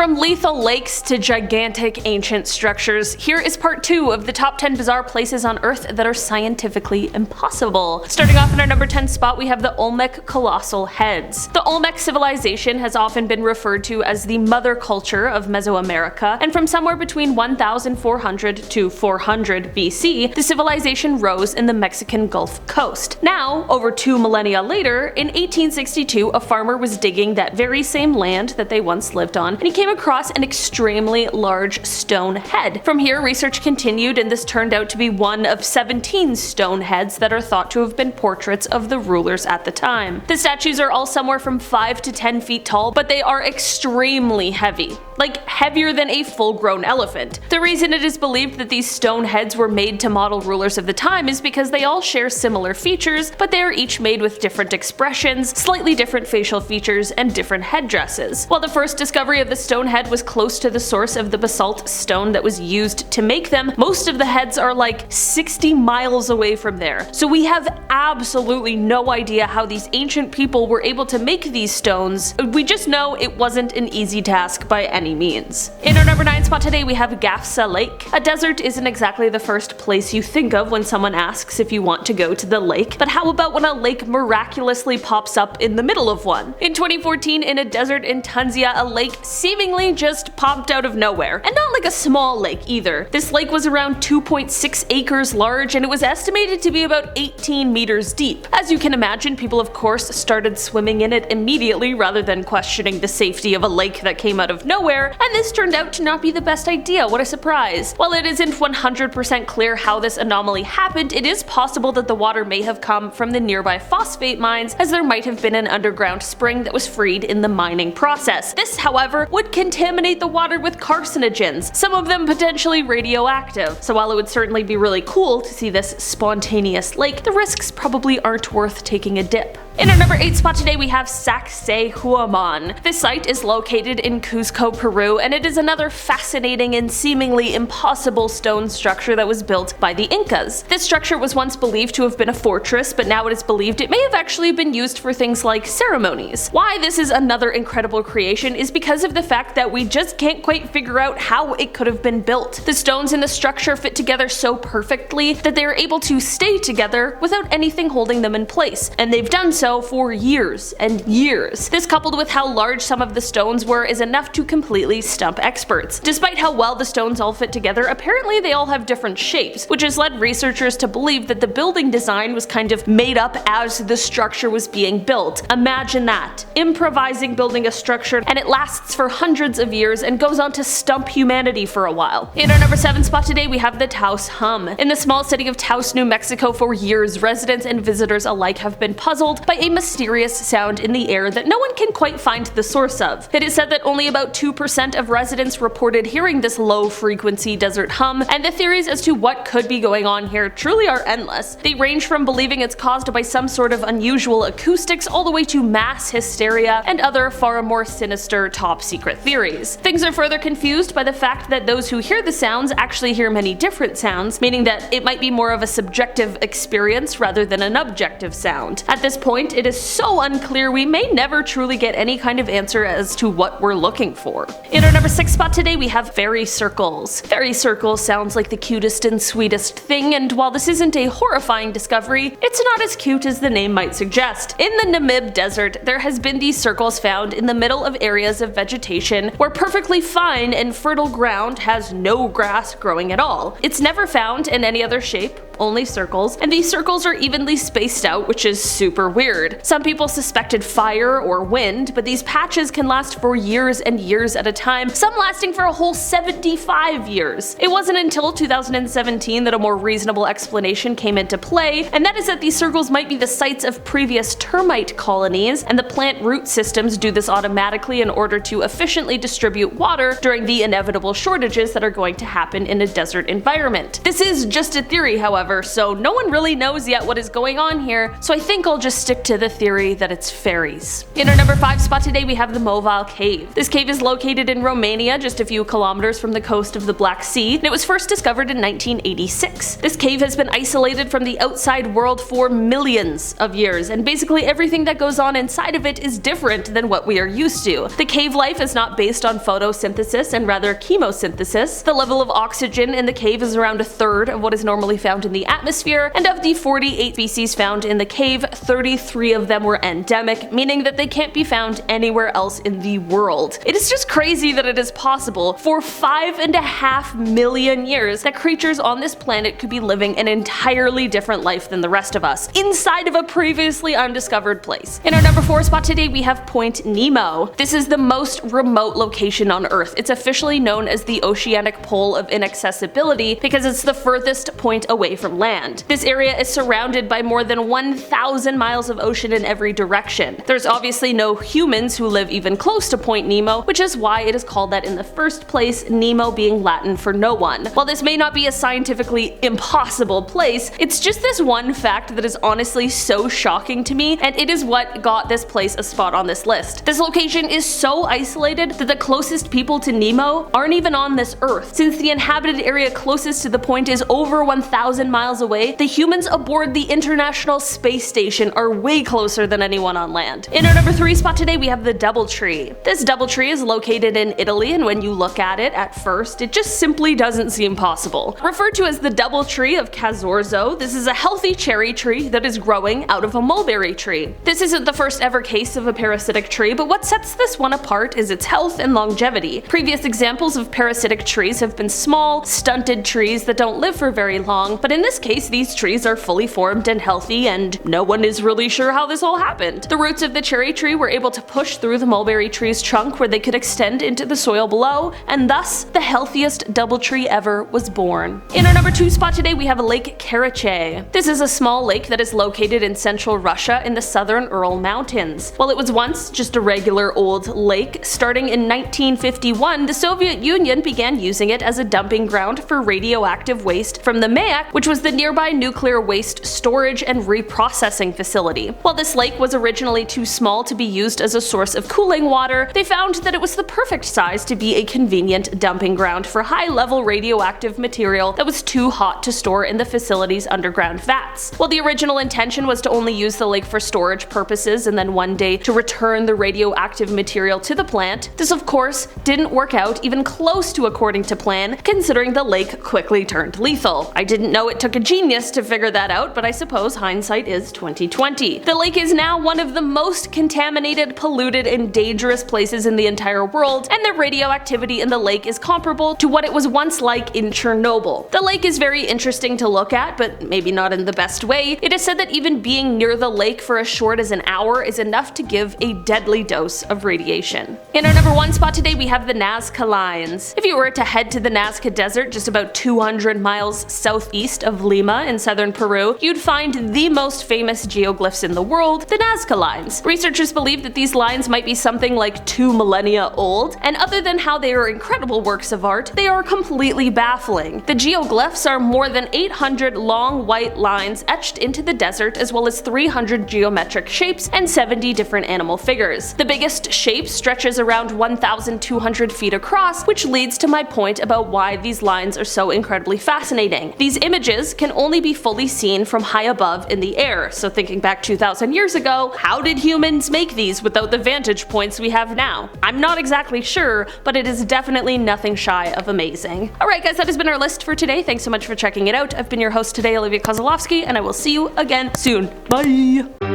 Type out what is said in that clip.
From lethal lakes to gigantic ancient structures, here is part 2 of the top 10 bizarre places on Earth that are scientifically impossible. Starting off in our number 10 spot, we have the Olmec Colossal Heads. The Olmec civilization has often been referred to as the mother culture of Mesoamerica, and from somewhere between 1400 to 400 BC, the civilization rose in the Mexican Gulf Coast. Now, over 2 millennia later, in 1862, a farmer was digging that very same land that they once lived on, and he came across an extremely large stone head. From here, research continued, and this turned out to be one of 17 stone heads that are thought to have been portraits of the rulers at the time. The statues are all somewhere from 5 to 10 feet tall, but they are extremely heavy. Like, heavier than a full-grown elephant. The reason it is believed that these stone heads were made to model rulers of the time is because they all share similar features, but they are each made with different expressions, slightly different facial features, and different headdresses. While the first discovery of the stone head was close to the source of the basalt stone that was used to make them, most of the heads are like 60 miles away from there. So we have absolutely no idea how these ancient people were able to make these stones. We just know it wasn't an easy task by any means. In our number 9 spot today, we have Gafsa Lake. A desert isn't exactly the first place you think of when someone asks if you want to go to the lake, but how about when a lake miraculously pops up in the middle of one? In 2014, in a desert in Tunisia, a lake seemingly just popped out of nowhere. And not like a small lake either. This lake was around 2.6 acres large, and it was estimated to be about 18 meters deep. As you can imagine, people of course started swimming in it immediately rather than questioning the safety of a lake that came out of nowhere, and this turned out to not be the best idea. What a surprise. While it isn't 100% clear how this anomaly happened, it is possible that the water may have come from the nearby phosphate mines, as there might have been an underground spring that was freed in the mining process. This, however, would contaminate the water with carcinogens, some of them potentially radioactive. So while it would certainly be really cool to see this spontaneous lake, the risks probably aren't worth taking a dip. In our number 8 spot today, we have Sacsayhuaman. This site is located in Cuzco, Peru, and it is another fascinating and seemingly impossible stone structure that was built by the Incas. This structure was once believed to have been a fortress, but now it is believed it may have actually been used for things like ceremonies. Why this is another incredible creation is because of the fact that we just can't quite figure out how it could have been built. The stones in the structure fit together so perfectly that they are able to stay together without anything holding them in place, and they've done so for years and years. This, coupled with how large some of the stones were, is enough to completely stump experts. Despite how well the stones all fit together, apparently they all have different shapes, which has led researchers to believe that the building design was kind of made up as the structure was being built. Imagine that. Improvising building a structure, and it lasts for hundreds of years and goes on to stump humanity for a while. In our number 7 spot today, we have the Taos Hum. In the small city of Taos, New Mexico, for years, residents and visitors alike have been puzzled by a mysterious sound in the air that no one can quite find the source of. It is said that only about 2% of residents reported hearing this low-frequency desert hum, and the theories as to what could be going on here truly are endless. They range from believing it's caused by some sort of unusual acoustics all the way to mass hysteria and other far more sinister top-secret theories. Things are further confused by the fact that those who hear the sounds actually hear many different sounds, meaning that it might be more of a subjective experience rather than an objective sound. At this point, it is so unclear we may never truly get any kind of answer as to what we're looking for. In our number 6 spot today, we have fairy circles. Fairy circles sounds like the cutest and sweetest thing, and while this isn't a horrifying discovery, it's not as cute as the name might suggest. In the Namib Desert, there has been these circles found in the middle of areas of vegetation where perfectly fine and fertile ground has no grass growing at all. It's never found in any other shape, only circles, and these circles are evenly spaced out, which is super weird. Some people suspected fire or wind, but these patches can last for years and years at a time, some lasting for a whole 75 years. It wasn't until 2017 that a more reasonable explanation came into play, and that is that these circles might be the sites of previous termite colonies, and the plant root systems do this automatically in order to efficiently distribute water during the inevitable shortages that are going to happen in a desert environment. This is just a theory, however, however, so no one really knows yet what is going on here, so I think I'll just stick to the theory that it's fairies. In our number 5 spot today we have the Movile Cave. This cave is located in Romania, just a few kilometers from the coast of the Black Sea, and it was first discovered in 1986. This cave has been isolated from the outside world for millions of years, and basically everything that goes on inside of it is different than what we are used to. The cave life is not based on photosynthesis and rather chemosynthesis. The level of oxygen in the cave is around a third of what is normally found in the atmosphere, and of the 48 species found in the cave, 33 of them were endemic, meaning that they can't be found anywhere else in the world. It is just crazy that it is possible for 5.5 million years that creatures on this planet could be living an entirely different life than the rest of us, inside of a previously undiscovered place. In our number 4 spot today we have Point Nemo. This is the most remote location on Earth. It's officially known as the oceanic pole of inaccessibility because it's the furthest point away from land. This area is surrounded by more than 1,000 miles of ocean in every direction. There's obviously no humans who live even close to Point Nemo, which is why it is called that in the first place, Nemo being Latin for no one. While this may not be a scientifically impossible place, it's just this one fact that is honestly so shocking to me, and it is what got this place a spot on this list. This location is so isolated that the closest people to Nemo aren't even on this Earth. Since the inhabited area closest to the point is over 1,000 miles away, the humans aboard the International Space Station are way closer than anyone on land. In our number 3 spot today we have the Doubletree. This Doubletree is located in Italy, and when you look at it at first, it just simply doesn't seem possible. Referred to as the Doubletree of Cazorzo, this is a healthy cherry tree that is growing out of a mulberry tree. This isn't the first ever case of a parasitic tree, but what sets this one apart is its health and longevity. Previous examples of parasitic trees have been small, stunted trees that don't live for very long, but in this case these trees are fully formed and healthy, and no one is really sure how this all happened. The roots of the cherry tree were able to push through the mulberry tree's trunk where they could extend into the soil below, and thus the healthiest Doubletree ever was born. In our number 2 spot today we have Lake Karachay. This is a small lake that is located in central Russia in the southern Ural Mountains. While it was once just a regular old lake, starting in 1951 the Soviet Union began using it as a dumping ground for radioactive waste from the Mayak, which was the nearby nuclear waste storage and reprocessing facility. While this lake was originally too small to be used as a source of cooling water, they found that it was the perfect size to be a convenient dumping ground for high-level radioactive material that was too hot to store in the facility's underground vats. While the original intention was to only use the lake for storage purposes and then one day to return the radioactive material to the plant, this of course didn't work out even close to according to plan, considering the lake quickly turned lethal. I didn't know it took a genius to figure that out, but I suppose hindsight is 2020. The lake is now one of the most contaminated, polluted, and dangerous places in the entire world, and the radioactivity in the lake is comparable to what it was once like in Chernobyl. The lake is very interesting to look at, but maybe not in the best way. It is said that even being near the lake for as short as an hour is enough to give a deadly dose of radiation. In our number 1 spot today we have the Nazca Lines. If you were to head to the Nazca Desert just about 200 miles southeast of Lima in southern Peru, you'd find the most famous geoglyphs in the world, the Nazca Lines. Researchers believe that these lines might be something like 2 millennia old, and other than how they are incredible works of art, they are completely baffling. The geoglyphs are more than 800 long white lines etched into the desert, as well as 300 geometric shapes and 70 different animal figures. The biggest shape stretches around 1,200 feet across, which leads to my point about why these lines are so incredibly fascinating. These images can only be fully seen from high above in the air, so thinking back 2,000 years ago, how did humans make these without the vantage points we have now? I'm not exactly sure, but it is definitely nothing shy of amazing. Alright guys, that has been our list for today. Thanks so much for checking it out. I've been your host today, Olivia Kozolowski, and I will see you again soon. Bye!